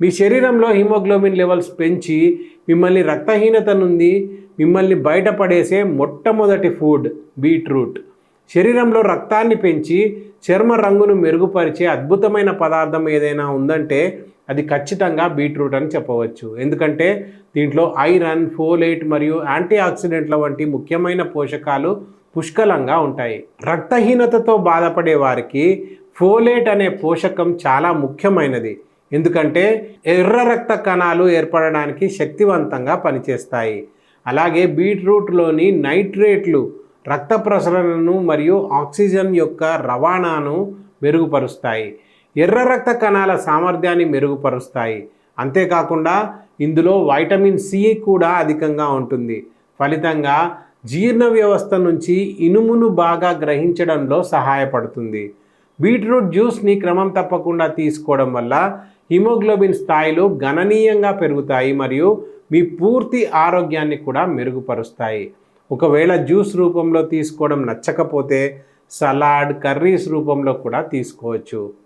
మీ శరీరంలో haemoglobin levels పెంచి మిమ్మల్ని రక్తహీనత నుండి మిమ్మల్ని బయటపడేసే మొట్టమొదటి ఫుడ్ బీట్రూట్. శరీరంలో రక్తాన్ని పెంచి చర్మ రంగును మెరుగుపరిచే అద్భుతమైన పదార్థం ఏదైనా ఉందంటే అది ఖచ్చితంగా బీట్రూట్ అని చెప్పవచ్చు. ఎందుకంటే దీంట్లో ఐరన్, ఫోలేట్ మరియు యాంటీ ఆక్సిడెంట్ల వంటి ముఖ్యమైన పోషకాలు పుష్కలంగా ఉంటాయి. రక్తహీనతతో బాధపడే వారికి ఫోలేట్ అనే పోషకం చాలా ముఖ్యమైనది. ఎందుకంటే ఎర్ర రక్త కణాలు ఏర్పడడానికి శక్తివంతంగా పనిచేస్తాయి. అలాగే బీట్రూట్లోని నైట్రేట్లు రక్త ప్రసరణను మరియు ఆక్సిజన్ యొక్క రవాణాను మెరుగుపరుస్తాయి. ఎర్ర రక్త కణాల సామర్థ్యాన్ని మెరుగుపరుస్తాయి. అంతేకాకుండా ఇందులో వైటమిన్ సి కూడా అధికంగా ఉంటుంది. ఫలితంగా జీర్ణ వ్యవస్థ నుంచి ఇనుమును బాగా గ్రహించడంలో సహాయపడుతుంది. బీట్రూట్ జ్యూస్ని క్రమం తప్పకుండా తీసుకోవడం వల్ల హిమోగ్లోబిన్ స్థాయిలు గణనీయంగా పెరుగుతాయి మరియు మీ పూర్తి ఆరోగ్యాన్ని కూడా మెరుగుపరుస్తాయి. ఒకవేళ జ్యూస్ రూపంలో తీసుకోవడం నచ్చకపోతే సలాడ్, కర్రీస్ రూపంలో కూడా తీసుకోవచ్చు.